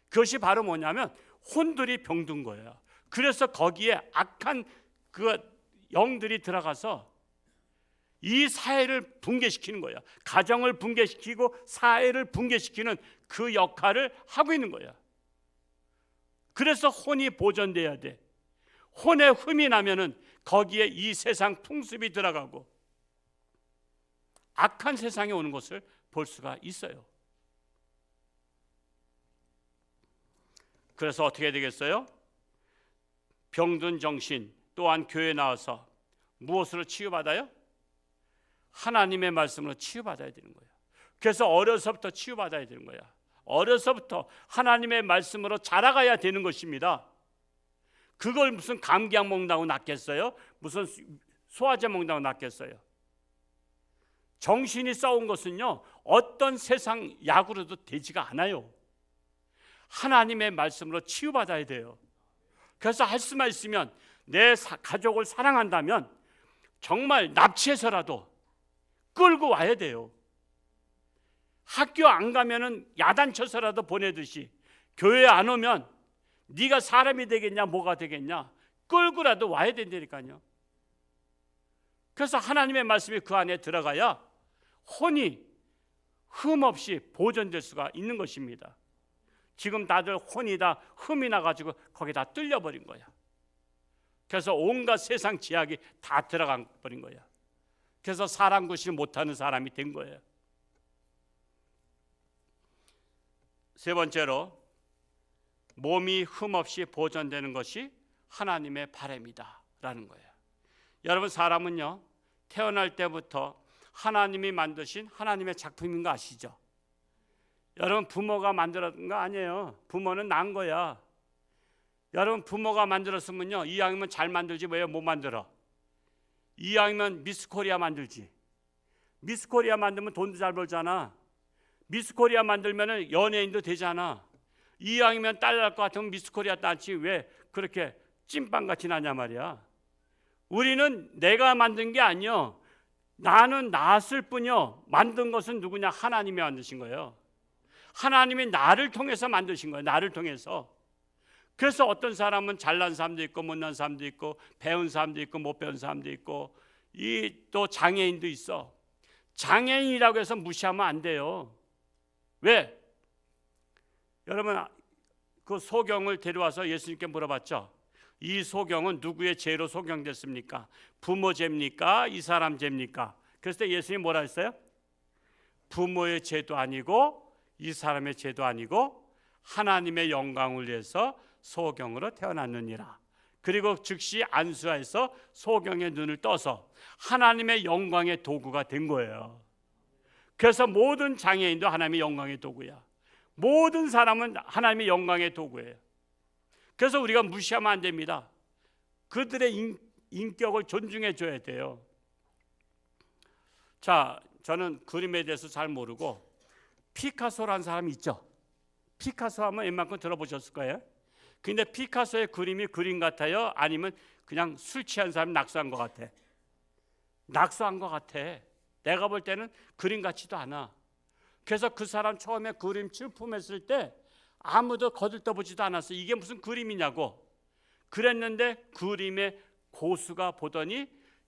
그것이 바로 뭐냐면 혼들이 병든 거예요. 그래서 거기에 악한 그 영들이 들어가서 이 사회를 붕괴시키는 거예요. 가정을 붕괴시키고 사회를 붕괴시키는 그 역할을 하고 있는 거예요. 그래서 혼이 보존돼야 돼. 혼에 흠이 나면은 거기에 이 세상 풍습이 들어가고 악한 세상이 오는 것을 볼 수가 있어요. 그래서 어떻게 되겠어요? 병든 정신 또한 교회에 나와서 무엇으로 치유받아요? 하나님의 말씀으로 치유받아야 되는 거예요. 그래서 어려서부터 치유받아야 되는 거야. 어려서부터 하나님의 말씀으로 자라가야 되는 것입니다. 그걸 무슨 감기약 먹는다고 낫겠어요? 무슨 소화제 먹는다고 낫겠어요? 정신이 싸운 것은요, 어떤 세상 약으로도 되지가 않아요. 하나님의 말씀으로 치유받아야 돼요. 그래서 할 수만 있으면 내 가족을 사랑한다면 정말 납치해서라도 끌고 와야 돼요. 학교 안 가면은 야단쳐서라도 보내듯이 교회 안 오면 네가 사람이 되겠냐 뭐가 되겠냐 끌고라도 와야 된다니까요. 그래서 하나님의 말씀이 그 안에 들어가야 혼이 흠없이 보존될 수가 있는 것입니다. 지금 다들 혼이 다 흠이 나가지고 거기다 뚫려버린 거야. 그래서 온갖 세상 지약이 다 들어가 버린 거야. 그래서 사람 구실 못하는 사람이 된 거예요. 세 번째로 몸이 흠없이 보존되는 것이 하나님의 바람이다 라는 거예요. 여러분, 사람은요 태어날 때부터 하나님이 만드신 하나님의 작품인 거 아시죠? 여러분, 부모가 만들었던 거 아니에요. 부모는 난 거야. 여러분, 부모가 만들었으면요 이왕이면 잘 만들지 왜 못 만들어? 이왕이면 미스코리아 만들지. 미스코리아 만들면 돈도 잘 벌잖아. 미스코리아 만들면 연예인도 되잖아. 이왕이면 딸 날 것 같으면 미스코리아 딸지 왜 그렇게 찐빵같이 나냐 말이야. 우리는 내가 만든 게 아니요, 나는 낳았을 뿐이요, 만든 것은 누구냐? 하나님이 만드신 거예요. 하나님이 나를 통해서 만드신 거예요. 나를 통해서. 그래서 어떤 사람은 잘난 사람도 있고 못난 사람도 있고 배운 사람도 있고 못 배운 사람도 있고 이 또 장애인도 있어. 장애인이라고 해서 무시하면 안 돼요. 왜? 여러분, 그 소경을 데려와서 예수님께 물어봤죠. 이 소경은 누구의 죄로 소경됐습니까? 부모 죄입니까? 이 사람 죄입니까? 그랬을 때 예수님이 뭐라 했어요? 부모의 죄도 아니고 이 사람의 죄도 아니고 하나님의 영광을 위해서 소경으로 태어났느니라. 그리고 즉시 안수하여서 소경의 눈을 떠서 하나님의 영광의 도구가 된 거예요. 그래서 모든 장애인도 하나님의 영광의 도구야. 모든 사람은 하나님의 영광의 도구예요. 그래서 우리가 무시하면 안 됩니다. 그들의 인격을 존중해 줘야 돼요. 자, 저는 그림에 대해서 잘 모르고 피카소라는 사람이 있죠. 피카소 하면 웬만큼 들어보셨을 거예요. 근데 피카소의 그림이 그림 같아요? 아니면 그냥 술 취한 사람이 낙서한 것 같아? 낙서한 것 같아. 내가 볼 때는 그림 같지도 않아. 그래서 그 사람 처음에 그림 출품했을 때 아무도 거들떠보지도 않았어. 이게 무슨 그림이냐고. 그랬는데 그림의 고수가 보더니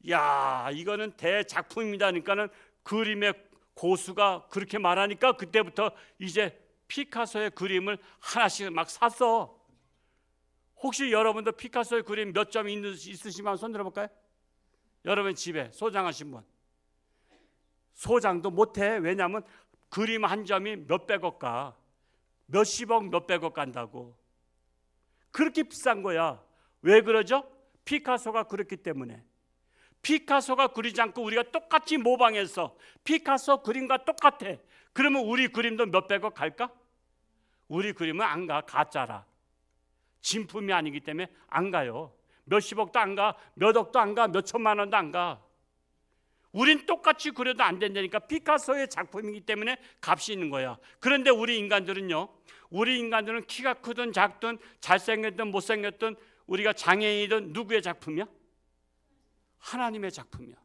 야, 이거는 대작품이다 하니까는 그림의 고수가 그렇게 말하니까 그때부터 이제 피카소의 그림을 하나씩 막 샀어. 혹시 여러분도 피카소의 그림 몇 점 있으시면 손 들어볼까요? 여러분 집에 소장하신 분. 소장도 못해. 왜냐하면 그림 한 점이 몇백억 가. 몇십억 몇백억 간다고. 그렇게 비싼 거야. 왜 그러죠? 피카소가 그렇기 때문에. 피카소가 그리지 않고 우리가 똑같이 모방해서 피카소 그림과 똑같아. 그러면 우리 그림도 몇백억 갈까? 우리 그림은 안 가. 가짜라. 진품이 아니기 때문에 안 가요. 몇십억도 안 가. 몇 억도 안 가. 몇 천만 원도 안 가. 우린 똑같이 그려도 안 된다니까. 피카소의 작품이기 때문에 값이 있는 거야. 그런데 우리 인간들은요, 우리 인간들은 키가 크든 작든 잘생겼든 못생겼든 우리가 장애인이든 누구의 작품이야? 하나님의 작품이야.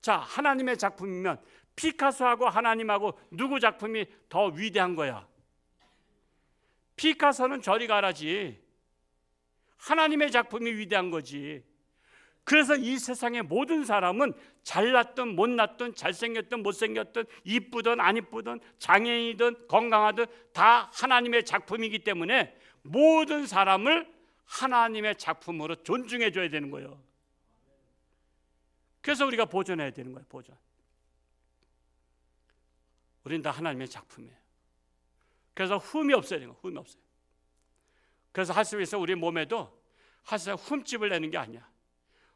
자, 하나님의 작품이면 피카소하고 하나님하고 누구 작품이 더 위대한 거야? 피카소는 저리 가라지. 하나님의 작품이 위대한 거지. 그래서 이 세상의 모든 사람은 잘났든 못났든 잘생겼든 못생겼든 이쁘든 안 이쁘든 장애인이든 건강하든 다 하나님의 작품이기 때문에 모든 사람을 하나님의 작품으로 존중해 줘야 되는 거예요. 그래서 우리가 보존해야 되는 거예요. 보존. 우린 다 하나님의 작품이에요. 그래서 흠이 없어야 되는 거예요. 흠이 없어요. 그래서 하수에서 우리 몸에도 하수에 흠집을 내는 게 아니야.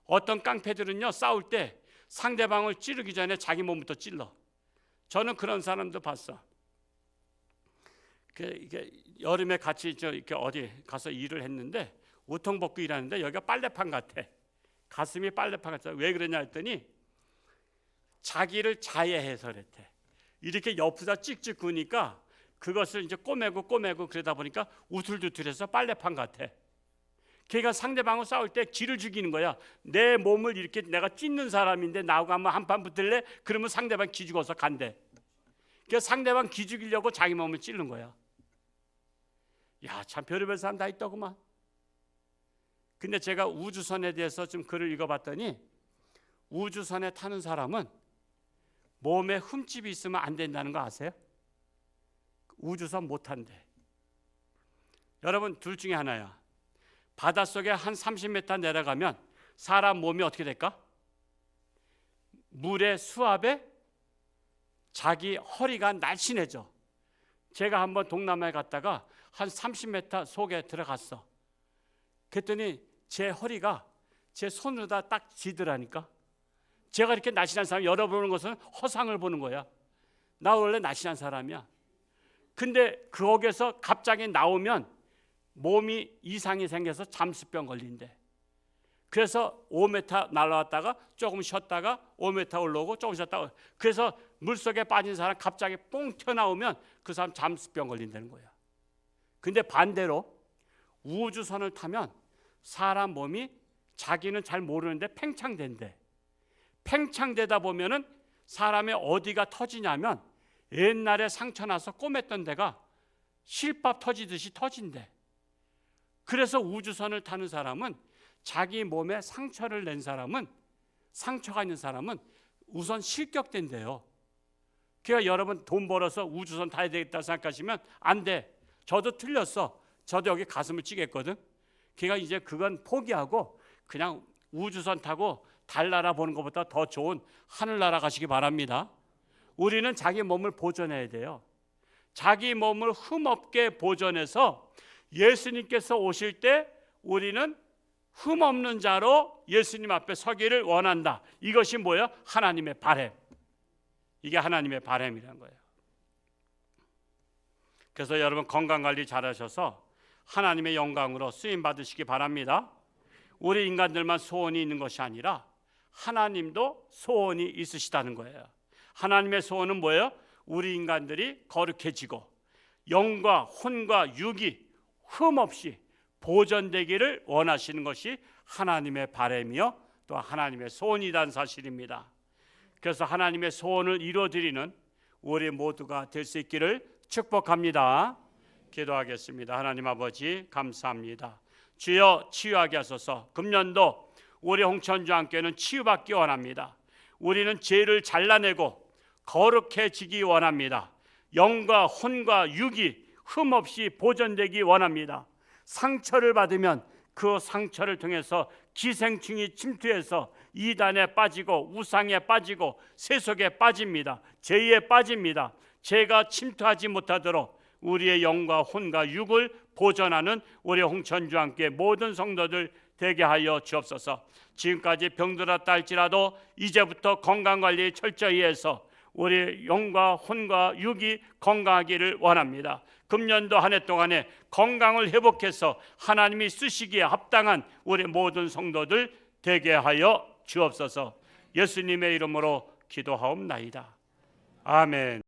어떤 깡패들은요, 싸울 때 상대방을 찌르기 전에 자기 몸부터 찔러. 저는 그런 사람도 봤어. 이게 여름에 같이 이렇게 어디 가서 일을 했는데 우통 벗고 일하는데 여기가 빨래판 같아. 가슴이 빨래판 같아. 왜 그러냐 했더니 자기를 자해해서 그랬대. 이렇게 옆에다 찍찍 구니까 그것을 이제 꼬매고 그러다 보니까 우툴두툴해서 빨래판 같아. 걔가 상대방을 싸울 때 지를 죽이는 거야. 내 몸을 이렇게 내가 찢는 사람인데 나하고 한판 붙을래? 그러면 상대방 기 죽어서 간대. 그래서 상대방 기 죽이려고 자기 몸을 찌르는 거야. 야, 참 별의별 사람 다 있더구만. 근데 제가 우주선에 대해서 좀 글을 읽어봤더니 우주선에 타는 사람은 몸에 흠집이 있으면 안 된다는 거 아세요? 우주선 못 탄대. 여러분 둘 중에 하나야. 바닷속에 한 30m 내려가면 사람 몸이 어떻게 될까? 물의 수압에 자기 허리가 날씬해져. 제가 한번 동남아에 갔다가 한 30m 속에 들어갔어. 그랬더니 제 허리가 제 손으로다 딱 지더라니까. 제가 이렇게 날씬한 사람 열어보는 것은 허상을 보는 거야. 나 원래 날씬한 사람이야. 근데 거기서 갑자기 나오면 몸이 이상이 생겨서 잠수병 걸린대. 그래서 5m 날아왔다가 조금 쉬었다가 5m 올라오고 조금 쉬었다가, 그래서 물속에 빠진 사람 갑자기 뽕 튀어나오면 그 사람 잠수병 걸린다는 거야. 근데 반대로 우주선을 타면 사람 몸이 자기는 잘 모르는데 팽창된대. 팽창되다 보면은 사람의 어디가 터지냐면 옛날에 상처 나서 꼬맸던 데가 실밥 터지듯이 터진대. 그래서 우주선을 타는 사람은, 자기 몸에 상처를 낸 사람은, 상처가 있는 사람은 우선 실격된대요. 그러니까 여러분 돈 벌어서 우주선 타야 되겠다 생각하시면 안 돼. 저도 틀렸어. 저도 여기 가슴을 찌겠거든. 그러니까 이제 그건 포기하고 그냥 우주선 타고 달나라 보는 것보다 더 좋은 하늘나라 가시기 바랍니다. 우리는 자기 몸을 보존해야 돼요. 자기 몸을 흠없게 보존해서 예수님께서 오실 때 우리는 흠없는 자로 예수님 앞에 서기를 원한다. 이것이 뭐예요? 하나님의 바람. 이게 하나님의 바람이라는 거예요. 그래서 여러분 건강관리 잘하셔서 하나님의 영광으로 쓰임 받으시기 바랍니다. 우리 인간들만 소원이 있는 것이 아니라 하나님도 소원이 있으시다는 거예요. 하나님의 소원은 뭐예요? 우리 인간들이 거룩해지고 영과 혼과 육이 흠없이 보존되기를 원하시는 것이 하나님의 바람이요 또 하나님의 소원이란 사실입니다. 그래서 하나님의 소원을 이루어드리는 우리 모두가 될 수 있기를 축복합니다. 기도하겠습니다. 하나님 아버지 감사합니다. 주여 치유하게 하소서. 금년도 우리 홍천주안교회는 치유받기 원합니다. 우리는 죄를 잘라내고 거룩해지기 원합니다. 영과 혼과 육이 흠없이 보존되기 원합니다. 상처를 받으면 그 상처를 통해서 기생충이 침투해서 이단에 빠지고 우상에 빠지고 세속에 빠집니다. 죄에 빠집니다. 죄가 침투하지 못하도록 우리의 영과 혼과 육을 보존하는 우리 홍천주안교회 모든 성도들 되게 하여 주옵소서. 지금까지 병들었다 할지라도 이제부터 건강관리 철저히 해서 우리 영과 혼과 육이 건강하기를 원합니다. 금년도 한 해 동안에 건강을 회복해서 하나님이 쓰시기에 합당한 우리 모든 성도들 되게 하여 주옵소서. 예수님의 이름으로 기도하옵나이다. 아멘.